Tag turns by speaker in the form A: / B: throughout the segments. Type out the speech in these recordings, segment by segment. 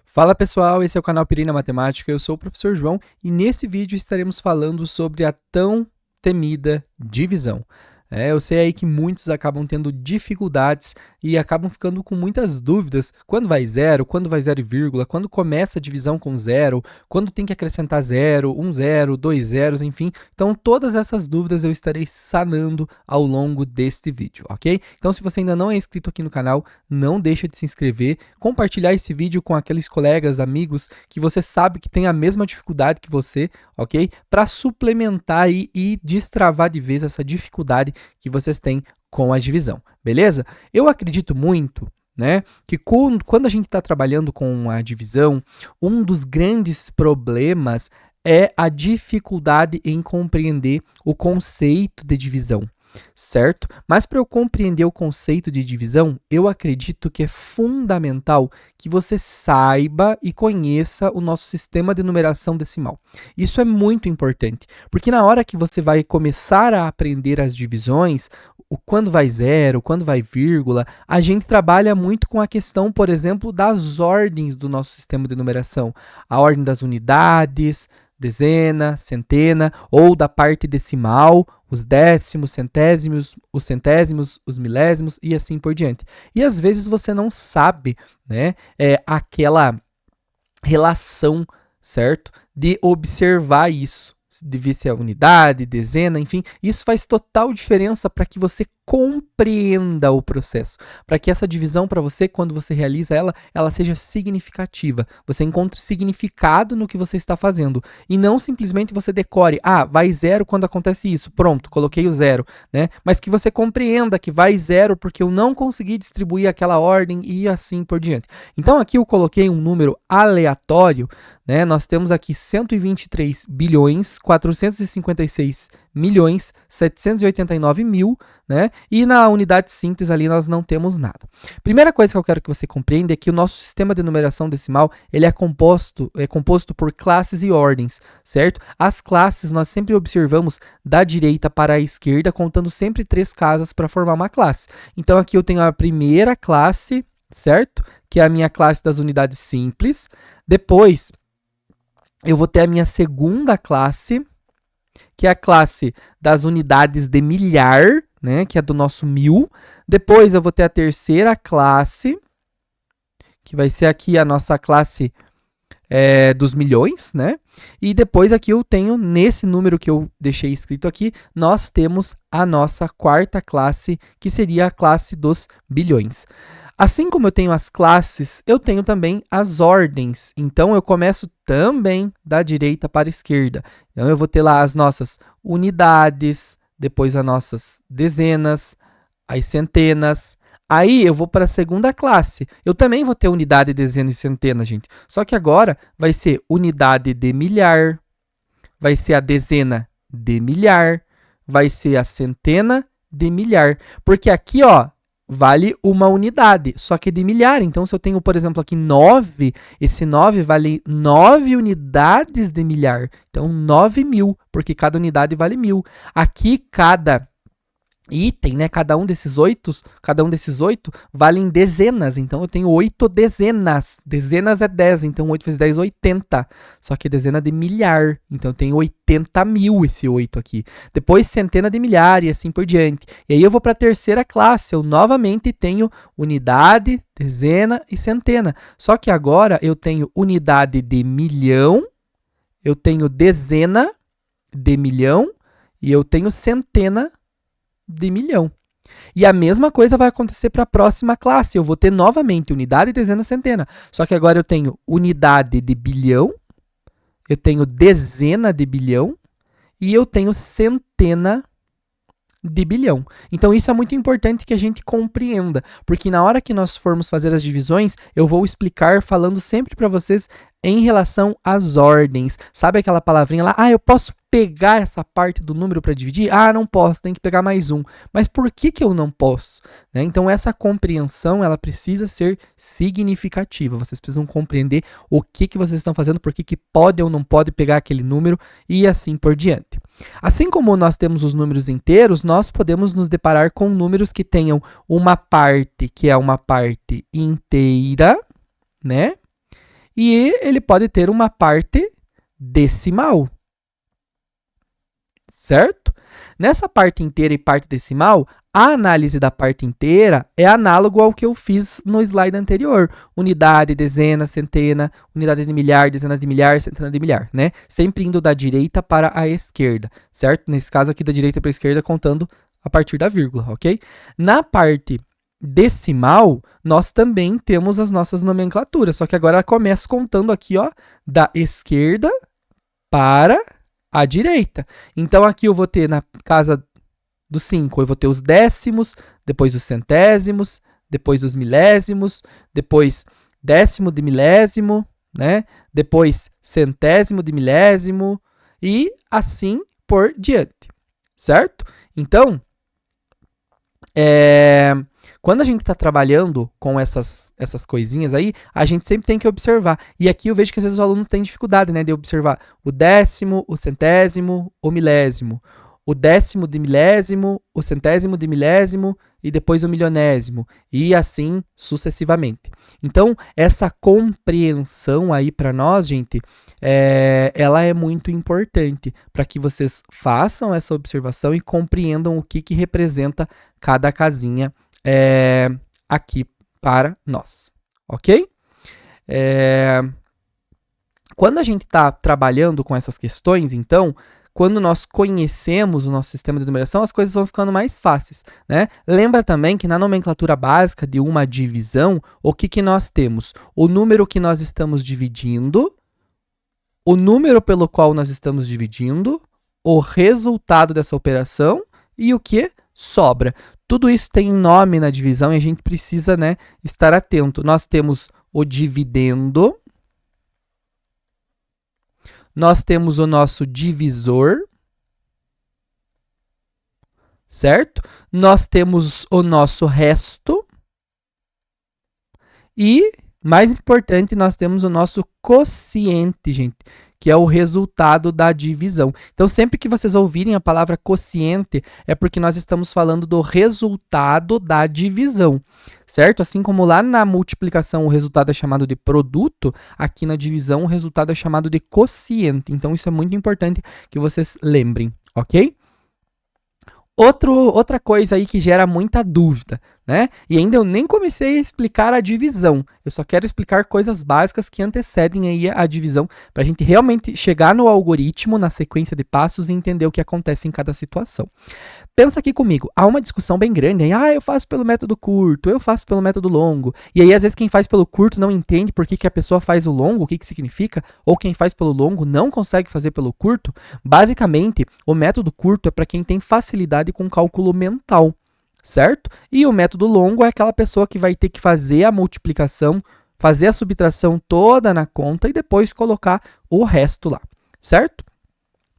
A: Fala pessoal, esse é o canal Pirina Matemática, eu sou o professor João e nesse vídeo estaremos falando sobre a tão temida divisão. Eu sei aí que muitos acabam tendo dificuldades e acabam ficando com muitas dúvidas. Quando vai zero, quando vai zero e vírgula, quando começa a divisão com zero, quando tem que acrescentar zero, um zero, dois zeros, enfim. Então, todas essas dúvidas eu estarei sanando ao longo deste vídeo, ok? Então, se você ainda não é inscrito aqui no canal, não deixa de se inscrever, compartilhar esse vídeo com aqueles colegas, amigos que você sabe que tem a mesma dificuldade que você, ok? Para suplementar e destravar de vez essa dificuldade que vocês têm com a divisão, beleza? Eu acredito muito, que quando a gente está trabalhando com a divisão, um dos grandes problemas é a dificuldade em compreender o conceito de divisão, certo? Mas para eu compreender o conceito de divisão, eu acredito que é fundamental que você saiba e conheça o nosso sistema de numeração decimal. Isso é muito importante, porque na hora que você vai começar a aprender as divisões, o quando vai zero, quando vai vírgula, a gente trabalha muito com a questão, por exemplo, das ordens do nosso sistema de numeração. A ordem das unidades, dezena, centena, ou da parte decimal, os décimos, centésimos, os milésimos e assim por diante. E às vezes você não sabe, aquela relação, certo? De observar isso. Devia ser a unidade, dezena, enfim. Isso faz total diferença para que você compreenda o processo, para que essa divisão para você, quando você realiza ela seja significativa. Você encontre significado no que você está fazendo e não simplesmente você decore, vai zero quando acontece isso, pronto, coloquei o zero, Mas que você compreenda que vai zero porque eu não consegui distribuir aquela ordem e assim por diante. Então aqui eu coloquei um número aleatório, Nós temos aqui 123 bilhões, 456 milhões, 789 mil, E na unidade simples ali nós não temos nada. Primeira coisa que eu quero que você compreenda é que o nosso sistema de numeração decimal, ele é composto por classes e ordens, certo? As classes nós sempre observamos da direita para a esquerda, contando sempre 3 casas para formar uma classe. Então aqui eu tenho a primeira classe, certo? Que é a minha classe das unidades simples. Depois eu vou ter a minha segunda classe, que é a classe das unidades de milhar, que é do nosso 1000. Depois eu vou ter a terceira classe, que vai ser aqui a nossa classe dos milhões, E depois aqui eu tenho, nesse número que eu deixei escrito aqui, nós temos a nossa quarta classe, que seria a classe dos bilhões. Assim como eu tenho as classes, eu tenho também as ordens. Então, eu começo também da direita para a esquerda. Então, eu vou ter lá as nossas unidades, depois as nossas dezenas, as centenas. Aí, eu vou para a segunda classe. Eu também vou ter unidade, dezena e centena, gente. Só que agora vai ser unidade de milhar, vai ser a dezena de milhar, vai ser a centena de milhar. Porque aqui, vale uma unidade, só que de milhar. Então, se eu tenho, por exemplo, aqui 9, esse 9 vale 9 unidades de milhar. Então, 9.000, porque cada unidade vale 1.000. Aqui, cada item, cada um desses 8 valem dezenas. Então, eu tenho 8 dezenas. Dezenas é 10, então 8 vezes 10 é 80. Só que dezena de milhar, então eu tenho 80.000 esse 8 aqui. Depois, centena de milhar e assim por diante. E aí eu vou para a terceira classe, eu novamente tenho unidade, dezena e centena. Só que agora eu tenho unidade de milhão, eu tenho dezena de milhão e eu tenho centena de milhão. E a mesma coisa vai acontecer para a próxima classe. Eu vou ter novamente unidade, dezena, centena. Só que agora eu tenho unidade de bilhão, eu tenho dezena de bilhão e eu tenho centena de bilhão. Então, isso é muito importante que a gente compreenda, porque na hora que nós formos fazer as divisões, eu vou explicar falando sempre para vocês em relação às ordens. Sabe aquela palavrinha lá? Eu posso pegar essa parte do número para dividir? Não posso, tem que pegar mais um. Mas por que eu não posso? Então, essa compreensão, ela precisa ser significativa. Vocês precisam compreender o que vocês estão fazendo, por que pode ou não pode pegar aquele número e assim por diante. Assim como nós temos os números inteiros, nós podemos nos deparar com números que tenham uma parte que é uma parte inteira, e ele pode ter uma parte decimal, certo? Nessa parte inteira e parte decimal, a análise da parte inteira é análogo ao que eu fiz no slide anterior. Unidade, dezena, centena, unidade de milhar, dezena de milhar, centena de milhar, né? Sempre indo da direita para a esquerda, certo? Nesse caso aqui, da direita para a esquerda, contando a partir da vírgula, ok? Na parte decimal, nós também temos as nossas nomenclaturas, só que agora eu começo contando aqui, ó, da esquerda para a direita. Então, aqui eu vou ter na casa do 5, eu vou ter os décimos, depois os centésimos, depois os milésimos, depois décimo de milésimo, né? Depois centésimo de milésimo e assim por diante, certo? Então, quando a gente está trabalhando com essas coisinhas aí, a gente sempre tem que observar. E aqui eu vejo que às vezes os alunos têm dificuldade, né, de observar o décimo, o centésimo, o milésimo, o décimo de milésimo, o centésimo de milésimo e depois o milionésimo, e assim sucessivamente. Então, essa compreensão aí para nós, gente, ela é muito importante para que vocês façam essa observação e compreendam o que representa cada casinha aqui para nós, ok? Quando a gente está trabalhando com essas questões, então, quando nós conhecemos o nosso sistema de numeração, as coisas vão ficando mais fáceis, né? Lembra também que na nomenclatura básica de uma divisão, o que nós temos? O número que nós estamos dividindo, o número pelo qual nós estamos dividindo, o resultado dessa operação e o que sobra. Tudo isso tem nome na divisão e a gente precisa, né, estar atento. Nós temos o dividendo, nós temos o nosso divisor, certo? Nós temos o nosso resto e, mais importante, nós temos o nosso quociente, gente, que é o resultado da divisão. Então, sempre que vocês ouvirem a palavra quociente, é porque nós estamos falando do resultado da divisão, certo? Assim como lá na multiplicação o resultado é chamado de produto, aqui na divisão o resultado é chamado de quociente. Então, isso é muito importante que vocês lembrem, ok? Outra coisa aí que gera muita dúvida, né? E ainda eu nem comecei a explicar a divisão. Eu só quero explicar coisas básicas que antecedem aí a divisão, para a gente realmente chegar no algoritmo, na sequência de passos e entender o que acontece em cada situação. Pensa aqui comigo, há uma discussão bem grande, eu faço pelo método curto, eu faço pelo método longo. E aí, às vezes, quem faz pelo curto não entende por que a pessoa faz o longo, o que significa, ou quem faz pelo longo não consegue fazer pelo curto. Basicamente, o método curto é para quem tem facilidade com cálculo mental, certo? E o método longo é aquela pessoa que vai ter que fazer a multiplicação, fazer a subtração toda na conta e depois colocar o resto lá, certo?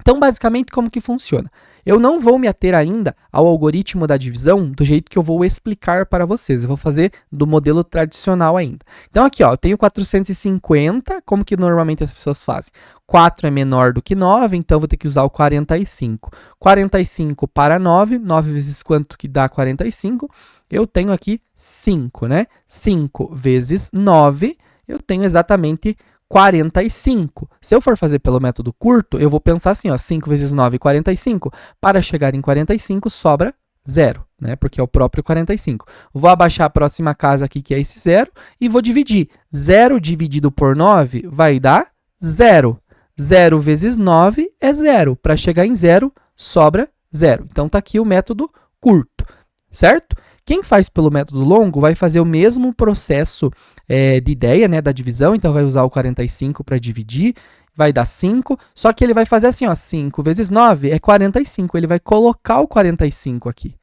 A: Então, basicamente, como que funciona? Eu não vou me ater ainda ao algoritmo da divisão do jeito que eu vou explicar para vocês. Eu vou fazer do modelo tradicional ainda. Então, aqui, ó, eu tenho 450, como que normalmente as pessoas fazem? 4 é menor do que 9, então eu vou ter que usar o 45. 45 para 9, 9 vezes quanto que dá 45? Eu tenho aqui 5, né? 5 vezes 9, eu tenho exatamente 45. Se eu for fazer pelo método curto, eu vou pensar assim, ó, 5 vezes 9, 45. Para chegar em 45, sobra 0, né? Porque é o próprio 45. Vou abaixar a próxima casa aqui, que é esse 0, e vou dividir. 0 dividido por 9 vai dar 0. 0 vezes 9 é 0. Para chegar em 0, sobra 0. Então, está aqui o método curto, certo? Quem faz pelo método longo vai fazer o mesmo processo de ideia, né, da divisão, então vai usar o 45 para dividir, vai dar 5, só que ele vai fazer assim, ó, 5 vezes 9 é 45, ele vai colocar o 45 aqui.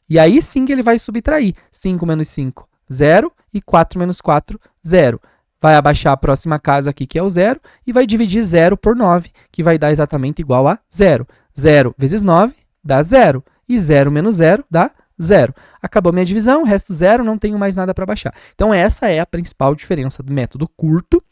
A: E aí sim que ele vai subtrair, 5 menos 5, 0, e 4 menos 4, 0. Vai abaixar a próxima casa aqui, que é o 0, e vai dividir 0 por 9, que vai dar exatamente igual a 0. 0 vezes 9 dá 0, e 0 menos 0 dá 0. Acabou minha divisão, resto 0, não tenho mais nada para baixar. Então, essa é a principal diferença do método curto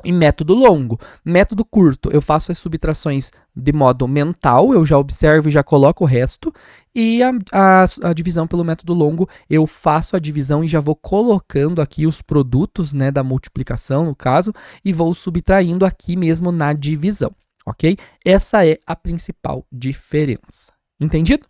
A: E método longo. Método curto, eu faço as subtrações de modo mental, eu já observo e já coloco o resto. E a divisão pelo método longo, eu faço a divisão e já vou colocando aqui os produtos, né, da multiplicação, no caso, e vou subtraindo aqui mesmo na divisão, ok? Essa é a principal diferença. Entendido?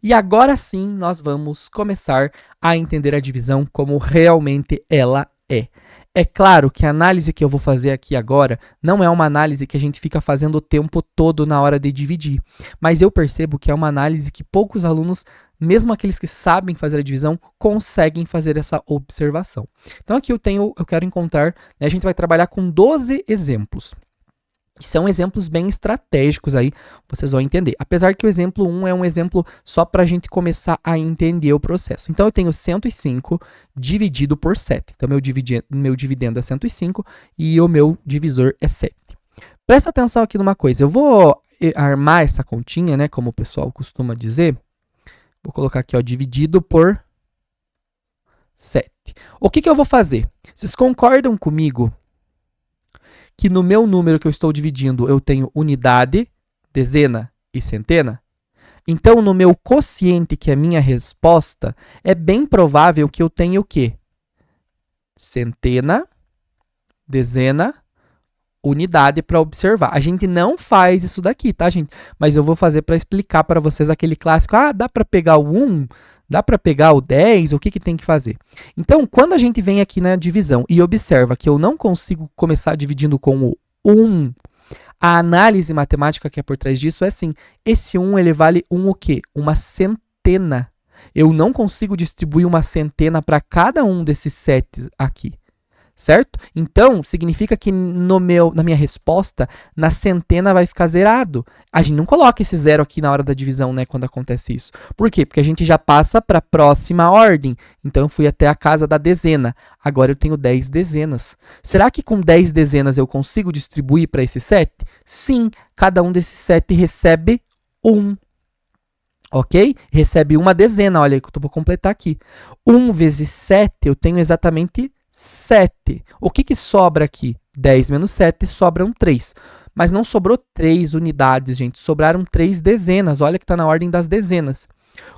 A: E agora sim, nós vamos começar a entender a divisão como realmente ela é. É claro que a análise que eu vou fazer aqui agora não é uma análise que a gente fica fazendo o tempo todo na hora de dividir, mas eu percebo que é uma análise que poucos alunos, mesmo aqueles que sabem fazer a divisão, conseguem fazer essa observação. Então aqui eu quero encontrar, né, a gente vai trabalhar com 12 exemplos. São exemplos bem estratégicos aí, vocês vão entender. Apesar que o exemplo 1 é um exemplo só para a gente começar a entender o processo. Então, eu tenho 105 dividido por 7. Então, meu dividendo é 105 e o meu divisor é 7. Presta atenção aqui numa coisa. Eu vou armar essa continha, né, como o pessoal costuma dizer. Vou colocar aqui, ó, dividido por 7. O que eu vou fazer? Vocês concordam comigo que no meu número que eu estou dividindo, eu tenho unidade, dezena e centena? Então, no meu quociente, que é a minha resposta, é bem provável que eu tenha o quê? Centena, dezena, unidade para observar. A gente não faz isso daqui, tá, gente? Mas eu vou fazer para explicar para vocês aquele clássico. Ah, dá para pegar o 1? Dá para pegar o 10? O que tem que fazer? Então, quando a gente vem aqui na divisão e observa que eu não consigo começar dividindo com o 1, a análise matemática que é por trás disso é assim, esse 1 ele vale o quê? Uma centena. Eu não consigo distribuir uma centena para cada um desses 7 aqui. Certo? Então, significa que na minha resposta, na centena vai ficar zerado. A gente não coloca esse zero aqui na hora da divisão, né, quando acontece isso. Por quê? Porque a gente já passa para a próxima ordem. Então, eu fui até a casa da dezena. Agora, eu tenho 10 dezenas. Será que com 10 dezenas eu consigo distribuir para esses 7? Sim, cada um desses 7 recebe 1. Ok? Recebe uma dezena. Olha, eu vou completar aqui. 1 vezes 7, eu tenho exatamente 7. O que sobra aqui? 10 menos 7, sobram 3. Mas não sobrou 3 unidades, gente. Sobraram 3 dezenas. Olha que está na ordem das dezenas.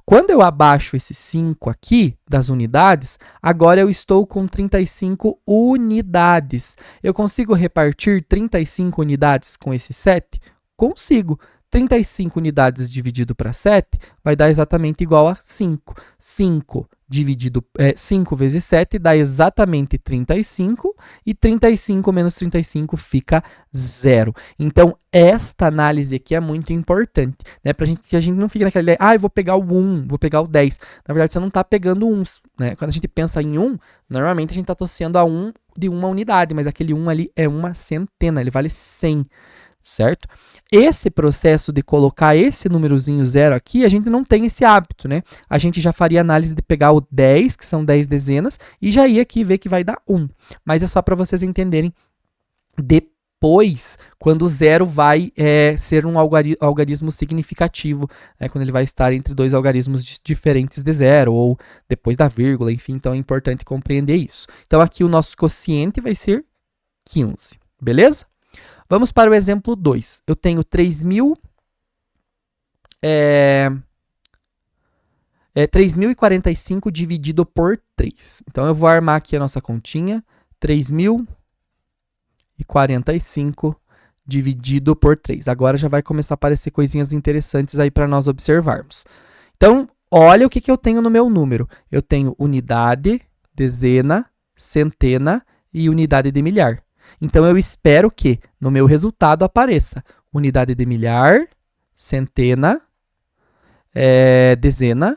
A: Quando eu abaixo esse 5 aqui, das unidades, agora eu estou com 35 unidades. Eu consigo repartir 35 unidades com esse 7? Consigo. 35 unidades dividido para 7 vai dar exatamente igual a 5. 5 vezes 7 dá exatamente 35, e 35 menos 35 fica 0. Então, esta análise aqui é muito importante, né? Para que a gente não fique naquela ideia, eu vou pegar o 1, vou pegar o 10. Na verdade, você não está pegando 1, né? Quando a gente pensa em 1, normalmente a gente está associando a 1 de uma unidade, mas aquele 1 ali é uma centena, ele vale 100. Certo? Esse processo de colocar esse númerozinho 0 aqui, a gente não tem esse hábito, né? A gente já faria análise de pegar o 10, que são 10 dezenas, e já ia aqui ver que vai dar 1. Mas é só para vocês entenderem depois, quando o 0 vai ser um algarismo significativo, né? Quando ele vai estar entre dois algarismos diferentes de 0, ou depois da vírgula, enfim, então é importante compreender isso. Então, aqui o nosso quociente vai ser 15, beleza? Vamos para o exemplo 2. Eu tenho 3.045 dividido por 3. Então, eu vou armar aqui a nossa continha. 3.045 dividido por 3. Agora já vai começar a aparecer coisinhas interessantes aí para nós observarmos. Então, olha o que eu tenho no meu número. Eu tenho unidade, dezena, centena e unidade de milhar. Então, eu espero que no meu resultado apareça unidade de milhar, centena, dezena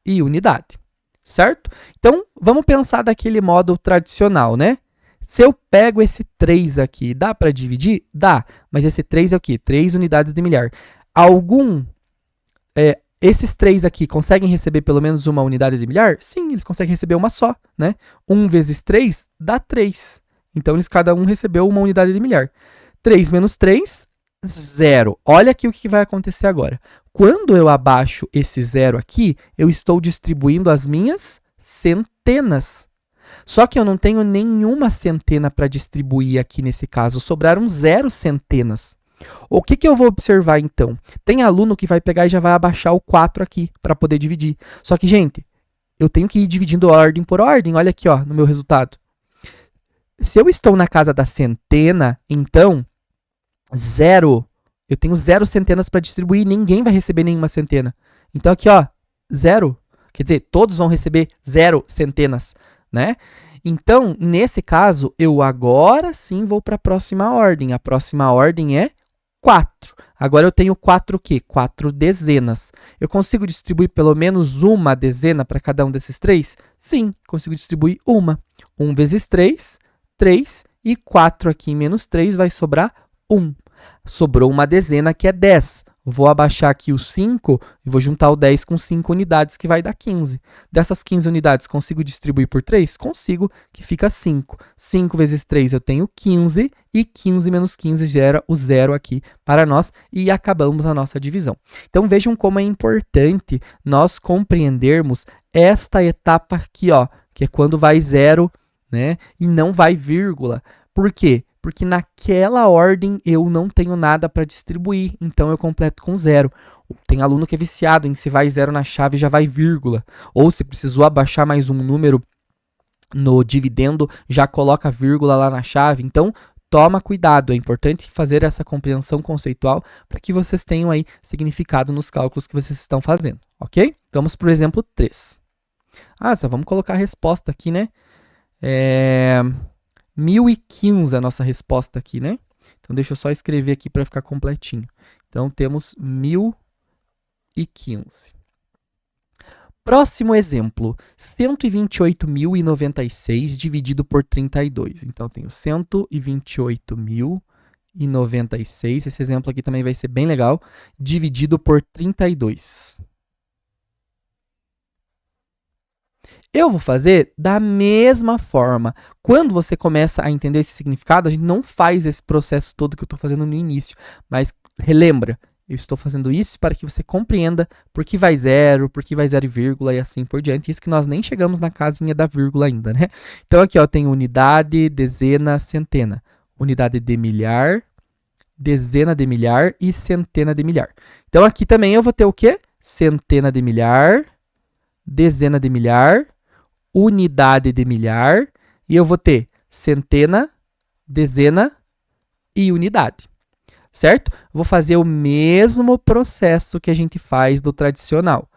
A: e unidade, certo? Então, vamos pensar daquele modo tradicional, né? Se eu pego esse 3 aqui, dá para dividir? Dá, mas esse 3 é o quê? 3 unidades de milhar. Esses 3 aqui conseguem receber pelo menos uma unidade de milhar? Sim, eles conseguem receber uma só, né? 1 vezes 3 dá 3. Então, cada um recebeu uma unidade de milhar. 3 menos 3, 0. Olha aqui o que vai acontecer agora. Quando eu abaixo esse 0 aqui, eu estou distribuindo as minhas centenas. Só que eu não tenho nenhuma centena para distribuir aqui nesse caso, sobraram 0 centenas. O que eu vou observar então? Tem aluno que vai pegar e já vai abaixar o 4 aqui para poder dividir. Só que, gente, eu tenho que ir dividindo ordem por ordem. Olha aqui, ó, no meu resultado. Se eu estou na casa da centena, então, 0. Eu tenho 0 centenas para distribuir, ninguém vai receber nenhuma centena. Então, aqui, ó, 0. Quer dizer, todos vão receber 0 centenas, né? Então, nesse caso, eu agora sim vou para a próxima ordem. A próxima ordem é 4. Agora eu tenho 4 o quê? 4 dezenas. Eu consigo distribuir pelo menos uma dezena para cada um desses 3? Sim, consigo distribuir uma. 1 vezes 3, 3. E 4 aqui menos 3 vai sobrar 1. Sobrou uma dezena que é 10. Vou abaixar aqui o 5 e vou juntar o 10 com 5 unidades, que vai dar 15. Dessas 15 unidades, consigo distribuir por 3? Consigo, que fica 5. 5 vezes 3 eu tenho 15, e 15 menos 15 gera o 0 aqui para nós, e acabamos a nossa divisão. Então, vejam como é importante nós compreendermos esta etapa aqui, ó, que é quando vai 0, né, e não vai vírgula. Por quê? Porque naquela ordem eu não tenho nada para distribuir, então eu completo com 0. Tem aluno que é viciado em se vai 0 na chave já vai vírgula, ou se precisou abaixar mais um número no dividendo, já coloca vírgula lá na chave. Então, toma cuidado, é importante fazer essa compreensão conceitual para que vocês tenham aí significado nos cálculos que vocês estão fazendo, ok? Vamos para o exemplo 3. Só vamos colocar a resposta aqui, né? 1015 a nossa resposta aqui, né? Então, deixa eu só escrever aqui para ficar completinho. Então, temos 1015. Próximo exemplo, 128.096 dividido por 32. Então, tenho 128.096, esse exemplo aqui também vai ser bem legal, dividido por 32. Eu vou fazer da mesma forma. Quando você começa a entender esse significado, a gente não faz esse processo todo que eu estou fazendo no início. Mas relembra, eu estou fazendo isso para que você compreenda por que vai 0, por que vai 0,, e assim por diante. Isso que nós nem chegamos na casinha da vírgula ainda, né? Então, aqui, ó, tem unidade, dezena, centena. Unidade de milhar, dezena de milhar e centena de milhar. Então, aqui também eu vou ter o quê? Centena de milhar, dezena de milhar, unidade de milhar, e eu vou ter centena, dezena e unidade, certo? Vou fazer o mesmo processo que a gente faz do tradicional.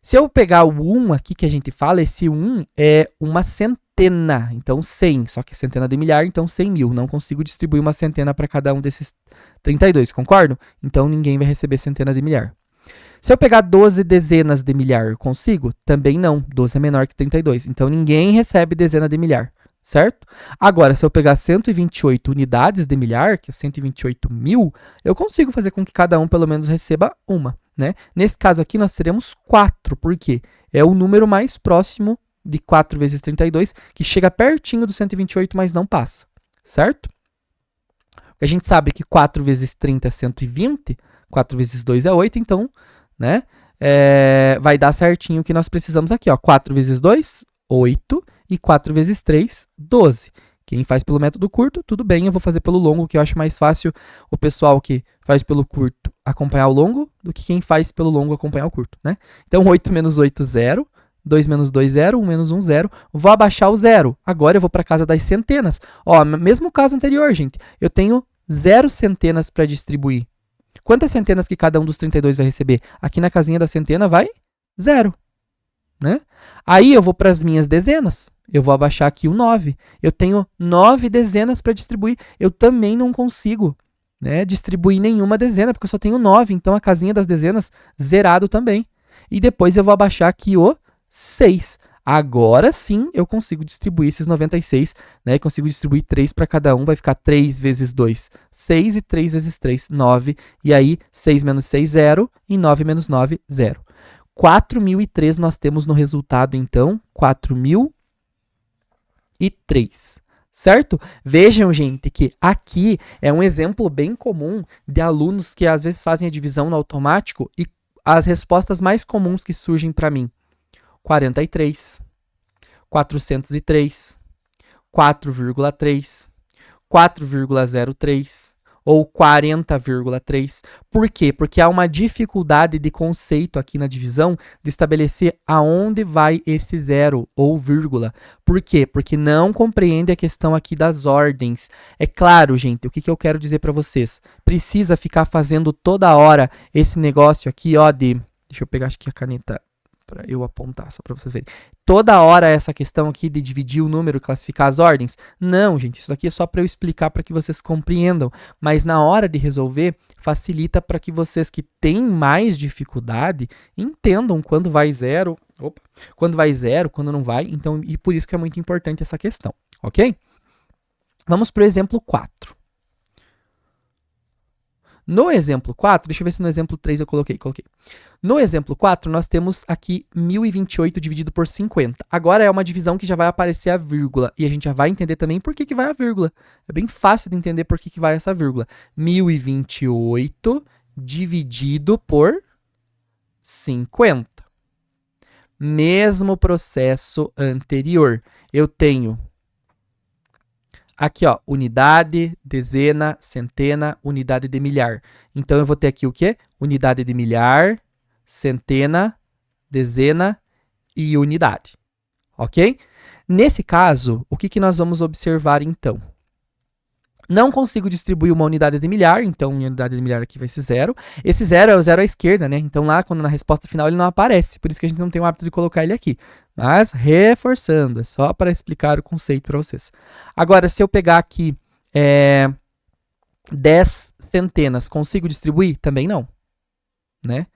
A: Se eu pegar o 1 aqui que a gente fala, esse 1 é uma centena, então 100, só que centena de milhar, então 100.000. Não consigo distribuir uma centena para cada um desses 32, concordam? Então, ninguém vai receber centena de milhar. Se eu pegar 12 dezenas de milhar, eu consigo? Também não, 12 é menor que 32, então ninguém recebe dezena de milhar, certo? Agora, se eu pegar 128 unidades de milhar, que é 128.000, eu consigo fazer com que cada um pelo menos receba uma, né? Nesse caso aqui, nós teremos 4, porque é o número mais próximo de 4 vezes 32, que chega pertinho do 128, mas não passa, certo? A gente sabe que 4 vezes 30 é 120, 4 vezes 2 é 8, então, né, vai dar certinho o que nós precisamos aqui, ó. 4 vezes 2, 8, e 4 vezes 3, 12. Quem faz pelo método curto, tudo bem, eu vou fazer pelo longo, que eu acho mais fácil o pessoal que faz pelo curto acompanhar o longo do que quem faz pelo longo acompanhar o curto, né? Então, 8 menos 8, 0. 2 menos 2, 0. 1 menos 1, 0. Vou abaixar o 0. Agora eu vou para casa das centenas. Ó, mesmo caso anterior, gente. Eu tenho 0 centenas para distribuir. Quantas centenas que cada um dos 32 vai receber? Aqui na casinha da centena vai 0. Né? Aí eu vou para as minhas dezenas. Eu vou abaixar aqui o 9. Eu tenho 9 dezenas para distribuir. Eu também não consigo, né, distribuir nenhuma dezena, porque eu só tenho 9. Então, a casinha das dezenas, zerado também. E depois eu vou abaixar aqui o 6. Agora sim eu consigo distribuir esses 96, né? Consigo distribuir 3 para cada um, vai ficar 3 vezes 2, 6, e 3 vezes 3, 9. E aí, 6 menos 6, 0, e 9 menos 9, 0. 4.003 nós temos no resultado, então, 4.003, certo? Vejam, gente, que aqui é um exemplo bem comum de alunos que às vezes fazem a divisão no automático e as respostas mais comuns que surgem para mim. 43. 403, 4,3, 4,03 ou 40,3. Por quê? Porque há uma dificuldade de conceito aqui na divisão de estabelecer aonde vai esse zero ou vírgula. Por quê? Porque não compreende a questão aqui das ordens. É claro, gente, o que eu quero dizer para vocês? Precisa ficar fazendo toda hora esse negócio aqui, ó, de... Deixa eu pegar aqui a caneta para eu apontar, só para vocês verem. Toda hora essa questão aqui de dividir o número, classificar as ordens? Não, gente, isso daqui é só para eu explicar para que vocês compreendam, mas na hora de resolver, facilita para que vocês que têm mais dificuldade entendam quando vai zero, quando não vai, então, e por isso que é muito importante essa questão, ok? Vamos para o exemplo 4. No exemplo 4, deixa eu ver se no exemplo 3 eu coloquei. No exemplo 4, nós temos aqui 1028 dividido por 50. Agora é uma divisão que já vai aparecer a vírgula. E a gente já vai entender também por que vai a vírgula. É bem fácil de entender por que vai essa vírgula. 1028 dividido por 50. Mesmo processo anterior. Eu tenho... Aqui, ó, unidade, dezena, centena, unidade de milhar. Então, eu vou ter aqui o quê? Unidade de milhar, centena, dezena e unidade. Ok? Nesse caso, o que nós vamos observar, então? Não consigo distribuir uma unidade de milhar, então minha unidade de milhar aqui vai ser zero. Esse zero é o zero à esquerda, né? Então, lá, quando na resposta final, ele não aparece. Por isso que a gente não tem o hábito de colocar ele aqui. Mas, reforçando, é só para explicar o conceito para vocês. Agora, se eu pegar aqui 10 centenas, consigo distribuir? Também não, né?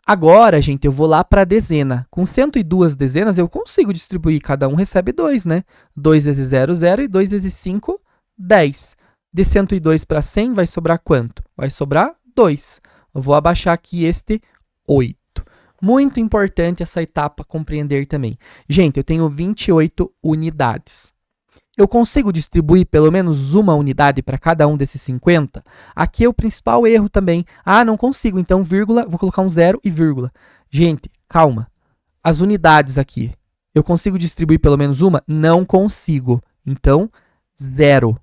A: Agora, gente, eu vou lá para a dezena. Com 102 dezenas, eu consigo distribuir. Cada um recebe 2, né? 2 vezes 0, 0 e 2 vezes 5, 10. De 102 para 100 vai sobrar quanto? Vai sobrar 2. Eu vou abaixar aqui este 8. Muito importante essa etapa compreender também. Gente, eu tenho 28 unidades. Eu consigo distribuir pelo menos uma unidade para cada um desses 50? Aqui é o principal erro também. Ah, não consigo, então vírgula, vou colocar um zero e vírgula. Gente, calma. As unidades aqui, eu consigo distribuir pelo menos uma? Não consigo. Então, zero.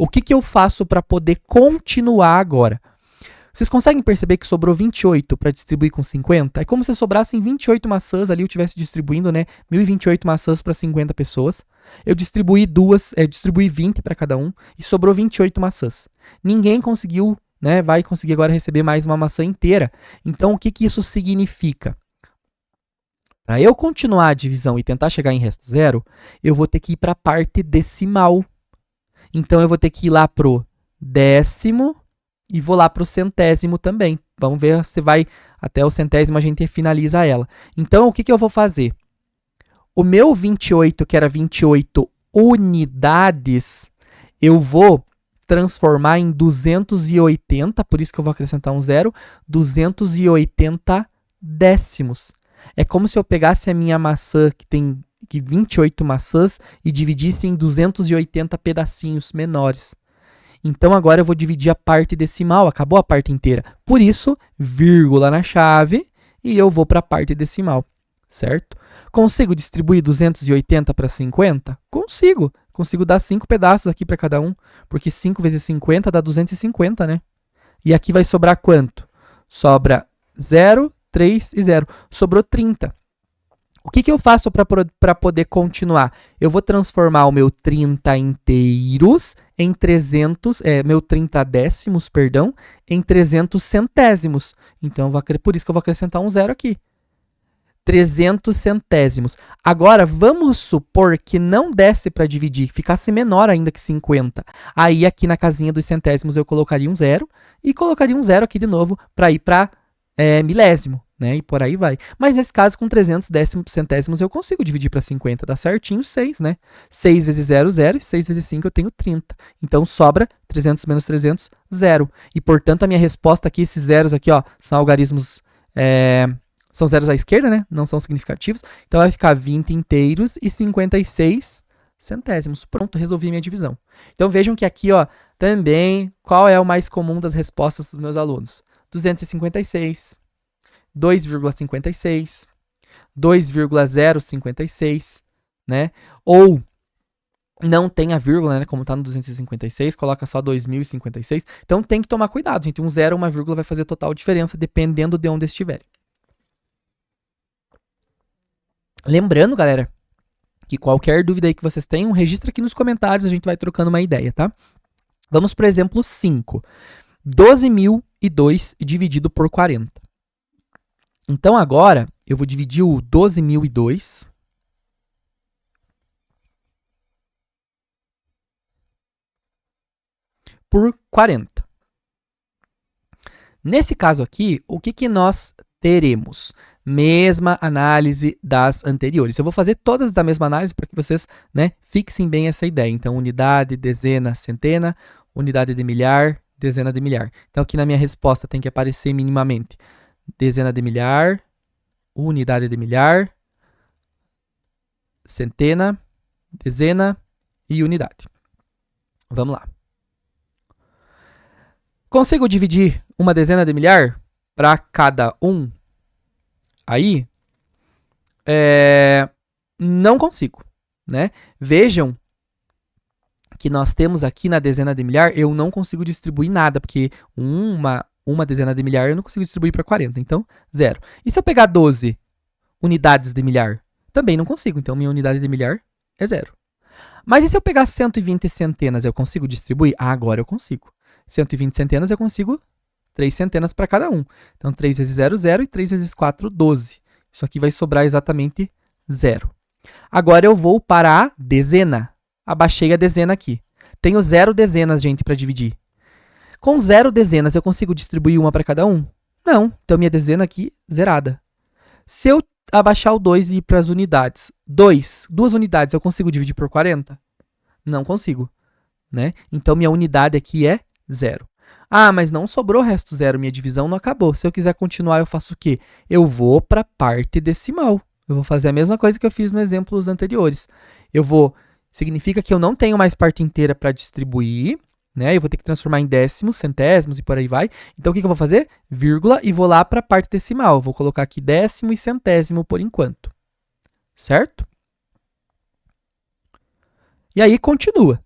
A: O que eu faço para poder continuar agora? Vocês conseguem perceber que sobrou 28 para distribuir com 50? É como se sobrassem 28 maçãs ali, eu estivesse distribuindo, né? 1028 maçãs para 50 pessoas. Eu distribuí distribuí 20 para cada um e sobrou 28 maçãs. Ninguém conseguiu, né? Vai conseguir agora receber mais uma maçã inteira. Então, o que isso significa? Para eu continuar a divisão e tentar chegar em resto zero, eu vou ter que ir para a parte decimal. Então, eu vou ter que ir lá para o décimo e vou lá para o centésimo também. Vamos ver se vai até o centésimo, a gente finaliza ela. Então, o que eu vou fazer? O meu 28, que era 28 unidades, eu vou transformar em 280, por isso que eu vou acrescentar um zero, 280 décimos. É como se eu pegasse a minha maçã, que tem 28 maçãs, e dividisse em 280 pedacinhos menores. Então, agora eu vou dividir a parte decimal, acabou a parte inteira. Por isso, vírgula na chave, e eu vou para a parte decimal, certo? Consigo distribuir 280 para 50? Consigo. Consigo dar 5 pedaços aqui para cada um, porque 5 vezes 50 dá 250, né? E aqui vai sobrar quanto? Sobra 0, 3 e 0. Sobrou 30. O que eu faço para poder continuar? Eu vou transformar o meu 30 inteiros em 300, meu 30 décimos, perdão, em 300 centésimos. Então, por isso que eu vou acrescentar um zero aqui. 300 centésimos. Agora, vamos supor que não desse para dividir, ficasse menor ainda que 50. Aí, aqui na casinha dos centésimos, eu colocaria um zero e colocaria um zero aqui de novo para ir para milésimo, né? E por aí vai. Mas nesse caso, com 300 centésimos, eu consigo dividir para 50. Dá certinho 6, né? 6 vezes 0, 0. E 6 vezes 5, eu tenho 30. Então, sobra 300 menos 300, 0. E, portanto, a minha resposta aqui, esses zeros aqui, ó, são algarismos... são zeros à esquerda, né? Não são significativos. Então, vai ficar 20 inteiros e 56 centésimos. Pronto, resolvi minha divisão. Então, vejam que aqui, ó, também, qual é o mais comum das respostas dos meus alunos? 256, 2,56, 2,056, né? Ou não tem a vírgula, né? Como está no 256, coloca só 2056. Então tem que tomar cuidado, gente. Um zero ou uma vírgula vai fazer total diferença, dependendo de onde estiver. Lembrando, galera, que qualquer dúvida aí que vocês tenham, registra aqui nos comentários, a gente vai trocando uma ideia, tá? Vamos para o exemplo 5. 12.002 dividido por 40. Então, agora, eu vou dividir o 12.002 por 40. Nesse caso aqui, o que nós teremos? Mesma análise das anteriores. Eu vou fazer todas da mesma análise para que vocês, né, fixem bem essa ideia. Então, unidade, dezena, centena, unidade de milhar, dezena de milhar. Então, aqui na minha resposta tem que aparecer minimamente dezena de milhar, unidade de milhar, centena, dezena e unidade. Vamos lá. Consigo dividir uma dezena de milhar para cada um? Aí, não consigo, né? Vejam que nós temos aqui na dezena de milhar, eu não consigo distribuir nada, porque uma dezena de milhar eu não consigo distribuir para 40, então, 0. E se eu pegar 12 unidades de milhar? Também não consigo, então minha unidade de milhar é 0. Mas e se eu pegar 120 centenas, eu consigo distribuir? Ah, agora eu consigo. 120 centenas eu consigo 3 centenas para cada um. Então, 3 vezes 0, 0, e 3 vezes 4, 12. Isso aqui vai sobrar exatamente 0. Agora eu vou para a dezena. Abaixei a dezena aqui. Tenho 0 dezenas, gente, para dividir. Com 0 dezenas, eu consigo distribuir uma para cada um? Não. Então, minha dezena aqui, zerada. Se eu abaixar o 2 e ir para as unidades, 2 unidades, eu consigo dividir por 40? Não consigo, né? Então, minha unidade aqui é 0. Ah, mas não sobrou resto 0, minha divisão não acabou. Se eu quiser continuar, eu faço o quê? Eu vou para a parte decimal. Eu vou fazer a mesma coisa que eu fiz nos exemplos anteriores. Significa que eu não tenho mais parte inteira para distribuir, né? Eu vou ter que transformar em décimos, centésimos e por aí vai. Então, o que eu vou fazer? Vírgula e vou lá para a parte decimal. Eu vou colocar aqui décimo e centésimo por enquanto. Certo? E aí, continua.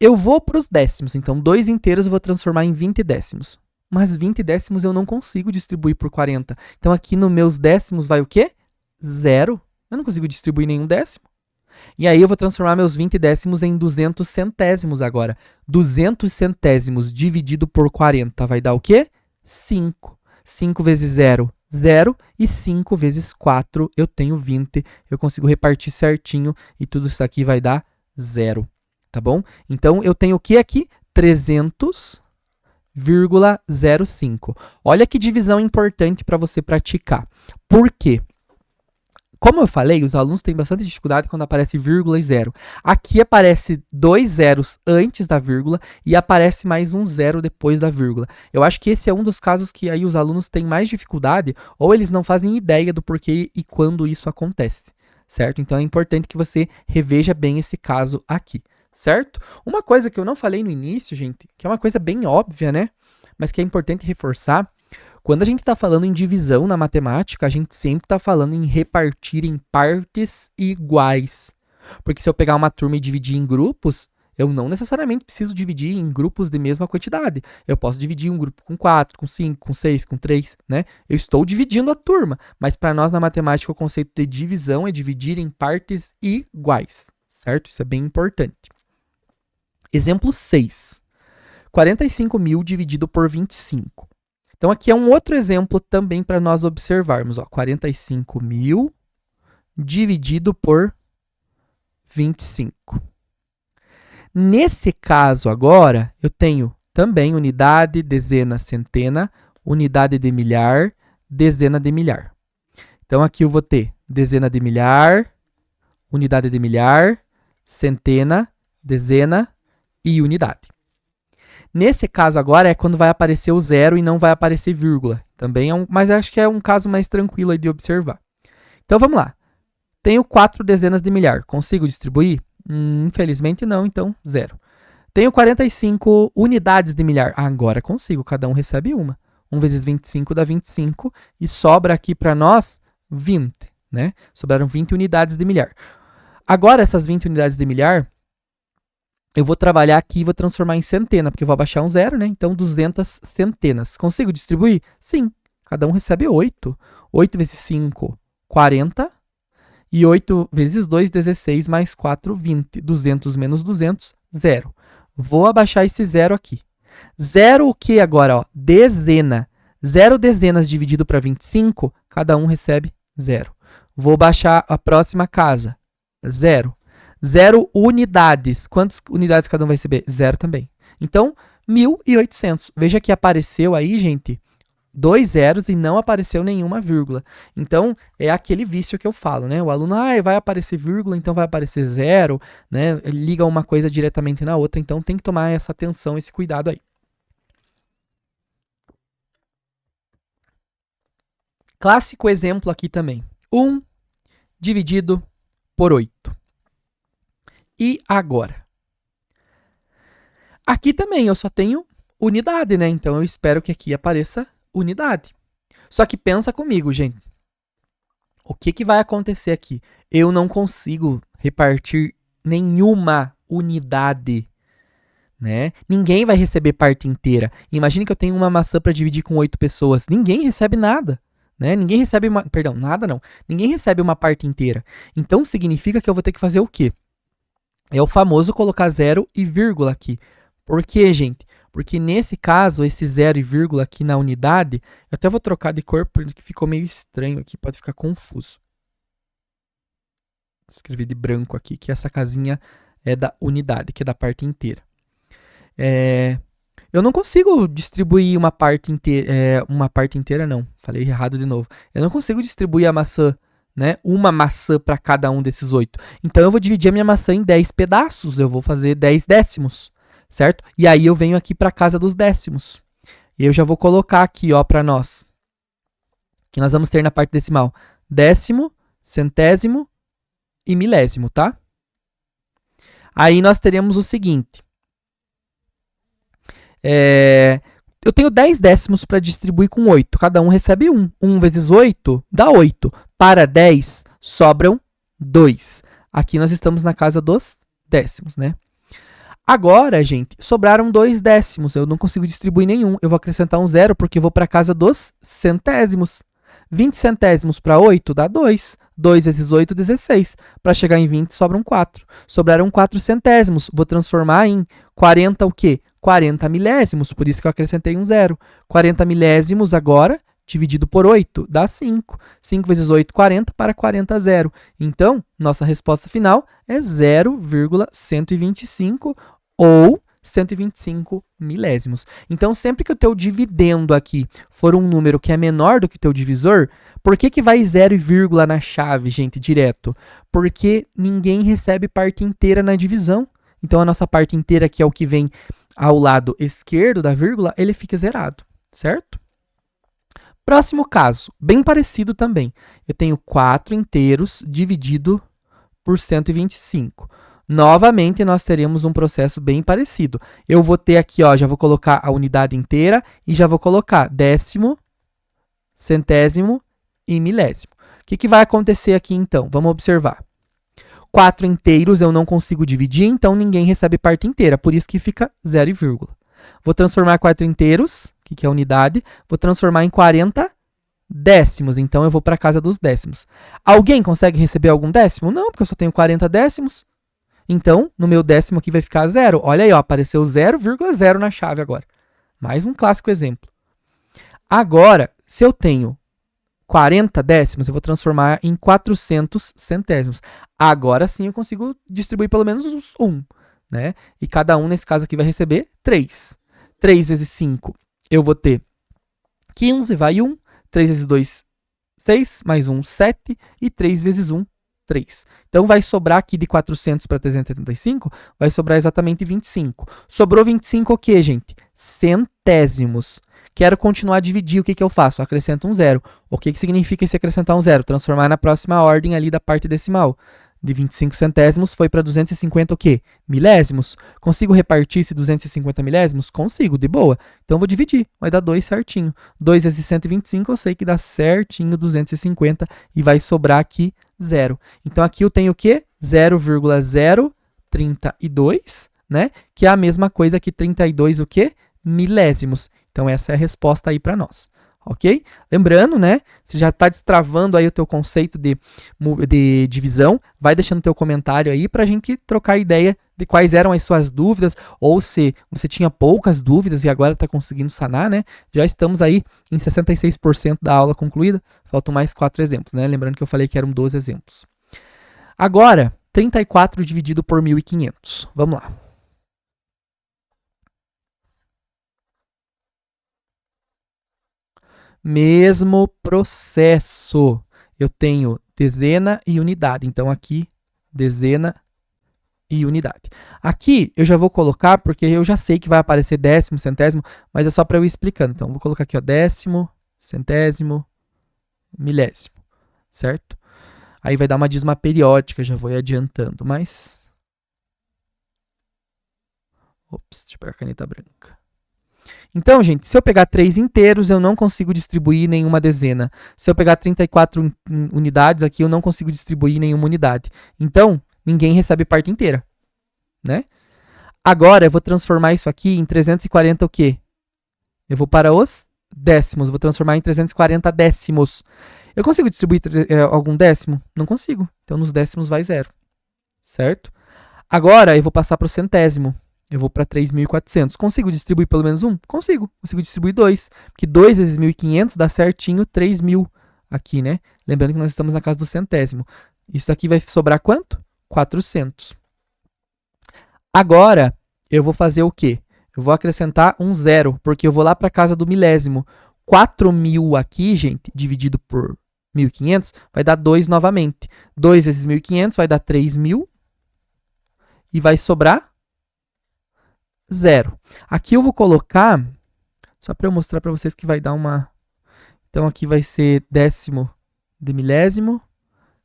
A: Eu vou para os décimos, então 2 inteiros eu vou transformar em 20 décimos. Mas 20 décimos eu não consigo distribuir por 40. Então aqui nos meus décimos vai o quê? 0. Eu não consigo distribuir nenhum décimo. E aí eu vou transformar meus 20 décimos em 200 centésimos agora. 200 centésimos dividido por 40 vai dar o quê? 5. 5 vezes 0, 0. E 5 vezes 4 eu tenho 20. Eu consigo repartir certinho e tudo isso aqui vai dar 0. Tá bom? Então, eu tenho o que aqui? 300,05. Olha que divisão importante para você praticar. Por quê? Como eu falei, os alunos têm bastante dificuldade quando aparece vírgula e 0. Aqui aparece 2 zeros antes da vírgula e aparece mais um 0 depois da vírgula. Eu acho que esse é um dos casos que aí os alunos têm mais dificuldade ou eles não fazem ideia do porquê e quando isso acontece, certo? Então, é importante que você reveja bem esse caso aqui. Certo? Uma coisa que eu não falei no início, gente, que é uma coisa bem óbvia, né? Mas que é importante reforçar, quando a gente está falando em divisão na matemática, a gente sempre está falando em repartir em partes iguais. Porque se eu pegar uma turma e dividir em grupos, eu não necessariamente preciso dividir em grupos de mesma quantidade. Eu posso dividir um grupo com 4, com 5, com 6, com 3, né? Eu estou dividindo a turma, mas para nós na matemática o conceito de divisão é dividir em partes iguais, certo? Isso é bem importante. Exemplo 6. 45.000 dividido por 25. Então, aqui é um outro exemplo também para nós observarmos. 45.000 dividido por 25. Nesse caso agora, eu tenho também unidade, dezena, centena, unidade de milhar, dezena de milhar. Então, aqui eu vou ter dezena de milhar, unidade de milhar, centena, dezena e unidade. Nesse caso agora é quando vai aparecer o 0 e não vai aparecer vírgula. Também mas acho que é um caso mais tranquilo aí de observar. Então vamos lá. Tenho 4 dezenas de milhar. Consigo distribuir? Infelizmente não, então 0. Tenho 45 unidades de milhar. Agora consigo, cada um recebe uma. 1 vezes 25 dá 25 e sobra aqui para nós 20, né? Sobraram 20 unidades de milhar. Agora, essas 20 unidades de milhar, eu vou trabalhar aqui e vou transformar em centena, porque eu vou abaixar um zero, né? Então, 200 centenas. Consigo distribuir? Sim. Cada um recebe 8. 8 vezes 5, 40. E 8 vezes 2, 16, mais 4, 20. 200 menos 200, 0. Vou abaixar esse 0 aqui. 0 o que agora? Ó, dezena. 0 dezenas dividido para 25, cada um recebe 0. Vou baixar a próxima casa. 0. 0 unidades. Quantas unidades cada um vai receber? 0 também. Então, 1.800. Veja que apareceu aí, gente, 2 zeros e não apareceu nenhuma vírgula. Então, é aquele vício que eu falo, né? O aluno, vai aparecer vírgula, então vai aparecer 0, né? Ele liga uma coisa diretamente na outra, então tem que tomar essa atenção, esse cuidado aí. Clássico exemplo aqui também. 1 dividido por 8. E agora? Aqui também eu só tenho unidade, né? Então, eu espero que aqui apareça unidade. Só que pensa comigo, gente. O que vai acontecer aqui? Eu não consigo repartir nenhuma unidade, né? Ninguém vai receber parte inteira. Imagine que eu tenho uma maçã para dividir com 8 pessoas. Ninguém recebe nada, né? Ninguém recebe nada não. Ninguém recebe uma parte inteira. Então, significa que eu vou ter que fazer o quê? É o famoso colocar 0 e vírgula aqui. Por quê, gente? Porque nesse caso, esse 0 e vírgula aqui na unidade, eu até vou trocar de cor porque ficou meio estranho aqui, pode ficar confuso. Vou escrever de branco aqui, que essa casinha é da unidade, que é da parte inteira. Eu não consigo distribuir uma parte inteira, não. Falei errado de novo. Eu não consigo distribuir a maçã, né? Uma maçã para cada um desses 8. Então, eu vou dividir a minha maçã em 10 pedaços. Eu vou fazer 10 décimos. Certo? E aí eu venho aqui para a casa dos décimos. E eu já vou colocar aqui, ó, para nós, que nós vamos ter na parte decimal décimo, centésimo e milésimo, tá? Aí nós teremos o seguinte. Eu tenho 10 décimos para distribuir com 8. Cada um recebe 1. 1 vezes 8 dá 8. Para 10, sobram 2. Aqui nós estamos na casa dos décimos, né? Agora, gente, sobraram 2 décimos. Eu não consigo distribuir nenhum. Eu vou acrescentar um 0 porque eu vou para a casa dos centésimos. 20 centésimos para 8 dá 2. 2 vezes 8, 16. Para chegar em 20, sobram 4. Sobraram 4 centésimos. Vou transformar em 40 o quê? 40 milésimos. Por isso que eu acrescentei um 0. 40 milésimos agora, dividido por 8, dá 5. 5 vezes 8, 40, para 40, 0. Então, nossa resposta final é 0,125 ou 125 milésimos. Então, sempre que o teu dividendo aqui for um número que é menor do que o teu divisor, por que vai 0 e vírgula na chave, gente, direto? Porque ninguém recebe parte inteira na divisão. Então, a nossa parte inteira, que é o que vem ao lado esquerdo da vírgula, ele fica zerado, certo? Próximo caso, bem parecido também. Eu tenho 4 inteiros dividido por 125. Novamente, nós teremos um processo bem parecido. Eu vou ter aqui, ó, já vou colocar a unidade inteira e já vou colocar décimo, centésimo e milésimo. O que vai acontecer aqui, então? Vamos observar. 4 inteiros eu não consigo dividir, então ninguém recebe parte inteira. Por isso que fica 0 e vírgula. Vou transformar 4 inteiros, que é a unidade, vou transformar em 40 décimos. Então, eu vou para a casa dos décimos. Alguém consegue receber algum décimo? Não, porque eu só tenho 40 décimos. Então, no meu décimo aqui vai ficar 0. Olha aí, ó, apareceu 0,0 na chave agora. Mais um clássico exemplo. Agora, se eu tenho 40 décimos, eu vou transformar em 400 centésimos. Agora sim eu consigo distribuir pelo menos 1, né? E cada um, nesse caso aqui, vai receber 3. 3 vezes 5, eu vou ter 15, vai 1. 3 vezes 2, 6, mais 1, 7. E 3 vezes 1, 3. Então, vai sobrar aqui de 400 para 375, vai sobrar exatamente 25. Sobrou 25 o quê, gente? Centésimos. Quero continuar a dividir, o que eu faço? Acrescento um 0. O que significa esse acrescentar um 0? Transformar na próxima ordem ali da parte decimal. De 25 centésimos foi para 250 o quê? Milésimos. Consigo repartir esse 250 milésimos? Consigo, de boa. Então, vou dividir. Vai dar 2 certinho. 2 vezes 125, eu sei que dá certinho 250 e vai sobrar aqui 0. Então, aqui eu tenho o quê? 0,032, né? Que é a mesma coisa que 32 o quê? Milésimos. Então, essa é a resposta aí para nós. Ok? Lembrando, né? Você já está destravando aí o teu conceito de divisão. Vai deixando teu comentário aí para a gente trocar ideia de quais eram as suas dúvidas, ou se você tinha poucas dúvidas e agora está conseguindo sanar, né? Já estamos aí em 66% da aula concluída. Faltam mais 4 exemplos, né? Lembrando que eu falei que eram 12 exemplos. Agora, 34 dividido por 1.500. Vamos lá. Mesmo processo. Eu tenho dezena e unidade. Então, aqui, dezena e unidade. Aqui, eu já vou colocar, porque eu já sei que vai aparecer décimo, centésimo, mas é só para eu ir explicando. Então, vou colocar aqui, ó, décimo, centésimo, milésimo, certo? Aí vai dar uma dízima periódica, já vou ir adiantando, mas... Ops, deixa eu pegar a caneta branca. Então, gente, se eu pegar 3 inteiros, eu não consigo distribuir nenhuma dezena. Se eu pegar 34 unidades aqui, eu não consigo distribuir nenhuma unidade. Então, ninguém recebe parte inteira, né? Agora, eu vou transformar isso aqui em 340 o quê? Eu vou para os décimos, vou transformar em 340 décimos. Eu consigo distribuir algum décimo? Não consigo. Então, nos décimos vai 0, certo? Agora, eu vou passar para o centésimo. Eu vou para 3.400. Consigo distribuir pelo menos um? Consigo. Consigo distribuir 2. Porque 2 vezes 1.500 dá certinho 3.000 aqui, né? Lembrando que nós estamos na casa do centésimo. Isso daqui vai sobrar quanto? 400. Agora, eu vou fazer o quê? Eu vou acrescentar um 0, porque eu vou lá para a casa do milésimo. 4.000 aqui, gente, dividido por 1.500, vai dar 2 novamente. 2 vezes 1.500 vai dar 3.000. E vai sobrar 0. Aqui eu vou colocar, só para eu mostrar para vocês que vai dar uma... Então, aqui vai ser décimo de milésimo,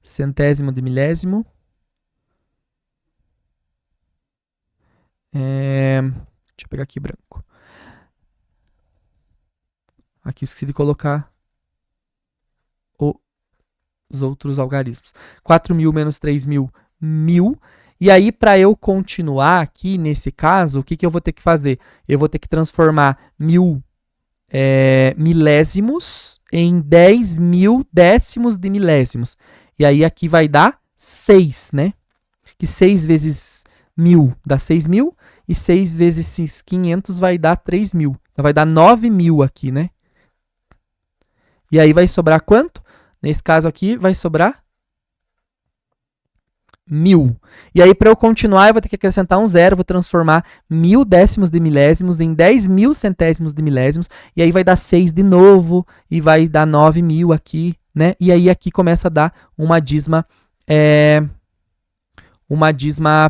A: centésimo de milésimo. Deixa eu pegar aqui branco. Aqui eu esqueci de colocar os outros algarismos. 4.000 menos 3.000, 1.000. E aí, para eu continuar aqui, nesse caso, o que, que eu vou ter que fazer? Eu vou ter que transformar 1.000 milésimos em 10.000 décimos de milésimos. E aí, aqui vai dar 6, né? Que 6 vezes 1.000 dá 6.000. E 6 vezes 500 vai dar 3.000. Então, vai dar 9.000 aqui, né? E aí, vai sobrar quanto? Nesse caso aqui, vai sobrar 1.000. E aí, para eu continuar, eu vou ter que acrescentar um 0, vou transformar 1.000 décimos de milésimos em 10.000 centésimos de milésimos, e aí vai dar 6 de novo, e vai dar 9.000 aqui, né? E aí, aqui começa a dar uma dízima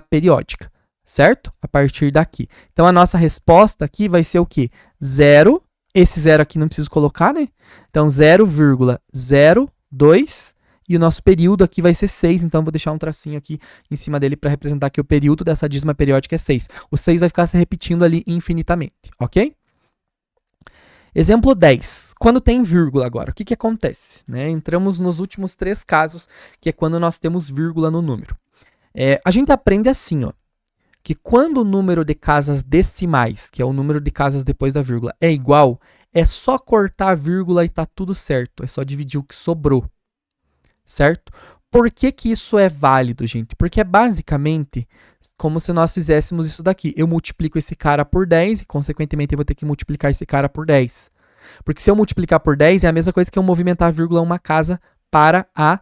A: periódica, certo? A partir daqui. Então, a nossa resposta aqui vai ser o quê? 0, esse 0 aqui não preciso colocar, né? Então, 0,02, e o nosso período aqui vai ser 6, então eu vou deixar um tracinho aqui em cima dele para representar que o período dessa dízima periódica é 6. O 6 vai ficar se repetindo ali infinitamente, ok? Exemplo 10. Quando tem vírgula agora, o que, que acontece? Né? Entramos nos últimos 3 casos, que é quando nós temos vírgula no número. A gente aprende assim, ó, que quando o número de casas decimais, que é o número de casas depois da vírgula, é igual, é só cortar a vírgula e tá tudo certo. É só dividir o que sobrou. Certo? Por que que isso é válido, gente? Porque é basicamente como se nós fizéssemos isso daqui. Eu multiplico esse cara por 10 e, consequentemente, eu vou ter que multiplicar esse cara por 10. Porque se eu multiplicar por 10, é a mesma coisa que eu movimentar a vírgula uma casa para a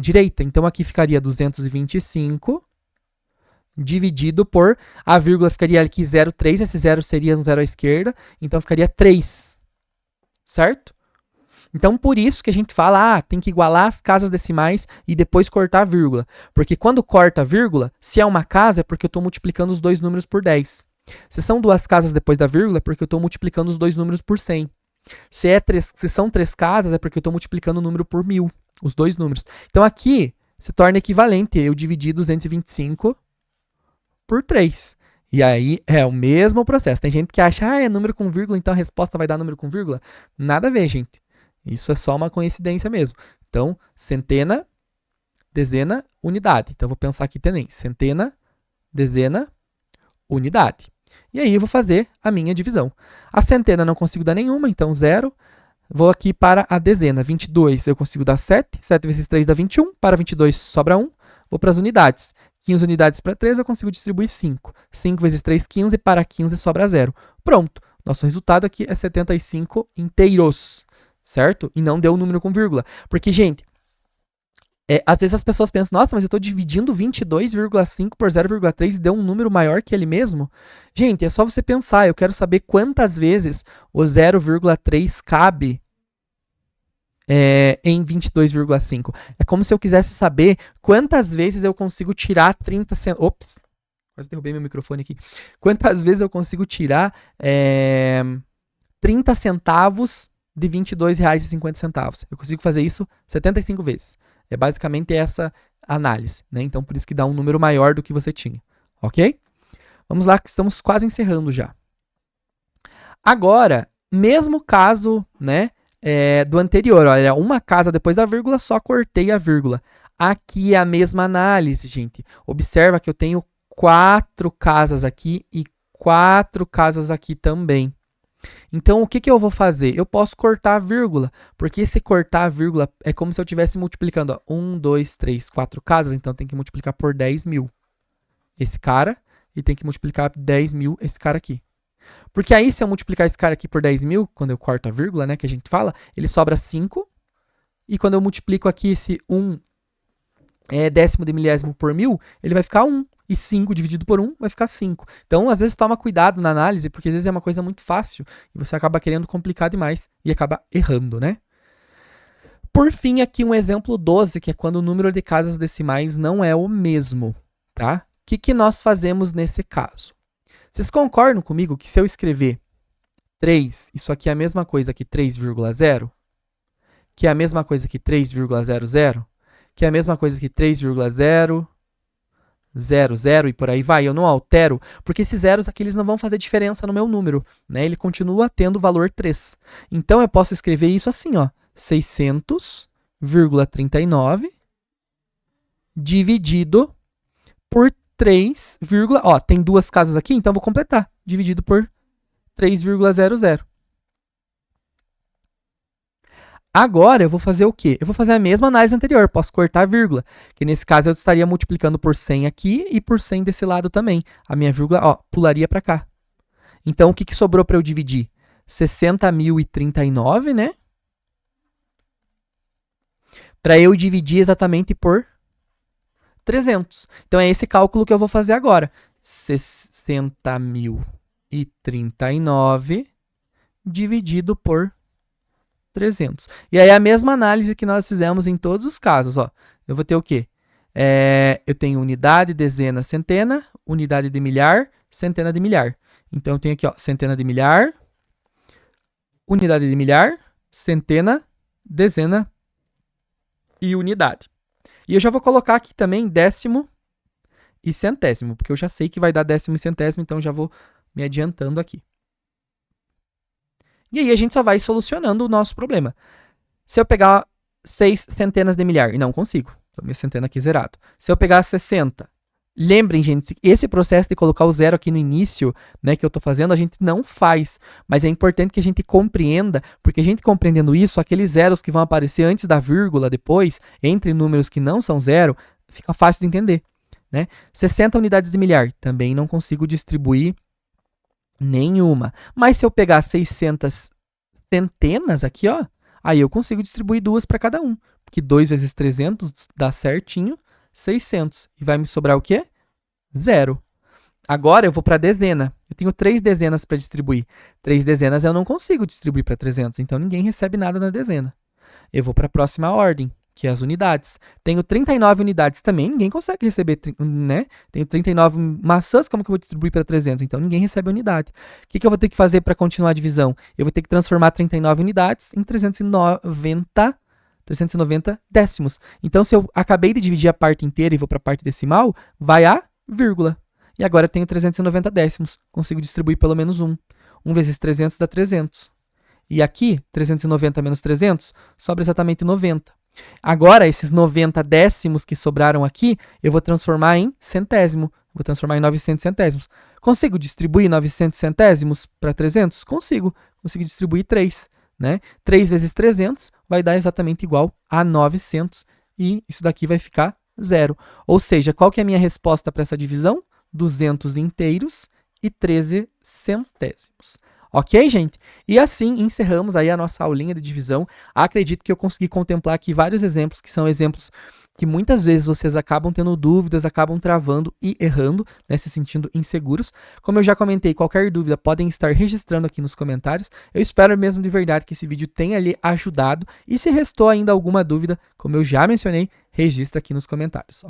A: direita. Então, aqui ficaria 225 dividido por... A vírgula ficaria aqui 0,3. Esse 0 seria um 0 à esquerda. Então, ficaria 3. Certo? Então, por isso que a gente fala, tem que igualar as casas decimais e depois cortar a vírgula. Porque quando corta a vírgula, se é uma casa, é porque eu estou multiplicando os 2 números por 10. Se são 2 casas depois da vírgula, é porque eu estou multiplicando os 2 números por 100. Se são 3 casas, é porque eu estou multiplicando o número por 1.000, os 2 números. Então, aqui se torna equivalente eu dividir 225 por 3. E aí é o mesmo processo. Tem gente que acha, é número com vírgula, então a resposta vai dar número com vírgula. Nada a ver, gente. Isso é só uma coincidência mesmo. Então, centena dezena, unidade. Então, eu vou pensar aqui também, centena, dezena, unidade. E aí, eu vou fazer a minha divisão. A centena não consigo dar nenhuma, então 0. Vou aqui para a dezena, 22, eu consigo dar 7. 7 vezes 3 dá 21. Para 22 sobra 1. Vou para as unidades. 15 unidades para 3, eu consigo distribuir 5. 5 vezes 3, 15. Para 15 sobra 0. Pronto. Nosso resultado aqui é 75 inteiros, certo? E não deu um número com vírgula. Porque, gente, às vezes as pessoas pensam, nossa, mas eu estou dividindo 22,5 por 0,3 e deu um número maior que ele mesmo? Gente, é só você pensar, eu quero saber quantas vezes o 0,3 cabe em 22,5. É como se eu quisesse saber quantas vezes eu consigo tirar 30 centavos. Ops, quase derrubei meu microfone aqui. Quantas vezes eu consigo tirar 30 centavos de R$ 22,50? Eu consigo fazer isso 75 vezes. É basicamente essa análise, né? Então, por isso que dá um número maior do que você tinha, ok? Vamos lá, que estamos quase encerrando já. Agora, mesmo caso, né, do anterior, olha, uma casa depois da vírgula, só cortei a vírgula. Aqui é a mesma análise, gente. Observa que eu tenho 4 casas aqui e 4 casas aqui também. Então, o que eu vou fazer? Eu posso cortar a vírgula, porque esse cortar a vírgula é como se eu estivesse multiplicando. 1, 2, 3, 4 casas, então tem que multiplicar por 10 mil esse cara, e tem que multiplicar 10 mil esse cara aqui. Porque aí, se eu multiplicar esse cara aqui por 10 mil, quando eu corto a vírgula, né, que a gente fala, ele sobra 5, e quando eu multiplico aqui esse 1 décimo de milésimo por 1000, ele vai ficar 1. E 5 dividido por 1 vai ficar 5. Então, às vezes, toma cuidado na análise, porque às vezes é uma coisa muito fácil e você acaba querendo complicar demais e acaba errando, né? Por fim, aqui um exemplo 12, que é quando o número de casas decimais não é o mesmo, tá? O que nós fazemos nesse caso? Vocês concordam comigo que se eu escrever 3, isso aqui é a mesma coisa que 3,0, que é a mesma coisa que 3,00, que é a mesma coisa que 3,0, 0, 0 e por aí vai, eu não altero, porque esses zeros aqui eles não vão fazer diferença no meu número, né? Ele continua tendo o valor 3. Então, eu posso escrever isso assim, ó, 600,39 dividido por 3, ó, tem 2 casas aqui, então eu vou completar, dividido por 3,00. Agora, eu vou fazer o quê? Eu vou fazer a mesma análise anterior, posso cortar a vírgula, que nesse caso eu estaria multiplicando por 100 aqui e por 100 desse lado também. A minha vírgula, ó, pularia para cá. Então, o que sobrou para eu dividir? 60.039, né? Para eu dividir exatamente por 300. Então, é esse cálculo que eu vou fazer agora. 60.039 dividido por 300. E aí, a mesma análise que nós fizemos em todos os casos. Ó. Eu vou ter o quê? Eu tenho unidade, dezena, centena, unidade de milhar, centena de milhar. Então, eu tenho aqui, ó, centena de milhar, unidade de milhar, centena, dezena e unidade. E eu já vou colocar aqui também décimo e centésimo, porque eu já sei que vai dar décimo e centésimo, então já vou me adiantando aqui. E aí a gente só vai solucionando o nosso problema. Se eu pegar 6 centenas de milhar, e não consigo, então minha centena aqui zerado. Se eu pegar 60, lembrem, gente, esse processo de colocar o zero aqui no início, né, que eu estou fazendo, a gente não faz, mas é importante que a gente compreenda, porque a gente compreendendo isso, aqueles zeros que vão aparecer antes da vírgula, depois, entre números que não são zero, fica fácil de entender, né? 60 unidades de milhar, também não consigo distribuir nenhuma. Mas se eu pegar 600 centenas aqui, ó, aí eu consigo distribuir 2 para cada um, porque 2 vezes 300 dá certinho 600. E vai me sobrar o quê? 0. Agora eu vou para a dezena. Eu tenho 3 dezenas para distribuir. 3 dezenas eu não consigo distribuir para 300, então ninguém recebe nada na dezena. Eu vou para a próxima ordem, que é as unidades. Tenho 39 unidades também, ninguém consegue receber, né? Tenho 39 maçãs, como que eu vou distribuir para 300? Então, ninguém recebe a unidade. O que eu vou ter que fazer para continuar a divisão? Eu vou ter que transformar 39 unidades em 390 décimos. Então, se eu acabei de dividir a parte inteira e vou para a parte decimal, vai a vírgula. E agora eu tenho 390 décimos. Consigo distribuir pelo menos 1. 1 vezes 300 dá 300. E aqui, 390 menos 300, sobra exatamente 90. Agora, esses 90 décimos que sobraram aqui, eu vou transformar em centésimo. Vou transformar em 900 centésimos. Consigo distribuir 900 centésimos para 300? Consigo. Consigo distribuir 3. Né? 3 vezes 300 vai dar exatamente igual a 900. E isso daqui vai ficar 0. Ou seja, qual que é a minha resposta para essa divisão? 200 inteiros e 13 centésimos. Ok, gente? E assim encerramos aí a nossa aulinha de divisão. Acredito que eu consegui contemplar aqui vários exemplos, que são exemplos que muitas vezes vocês acabam tendo dúvidas, acabam travando e errando, né, se sentindo inseguros. Como eu já comentei, qualquer dúvida podem estar registrando aqui nos comentários. Eu espero mesmo de verdade que esse vídeo tenha lhe ajudado. E se restou ainda alguma dúvida, como eu já mencionei, registra aqui nos comentários.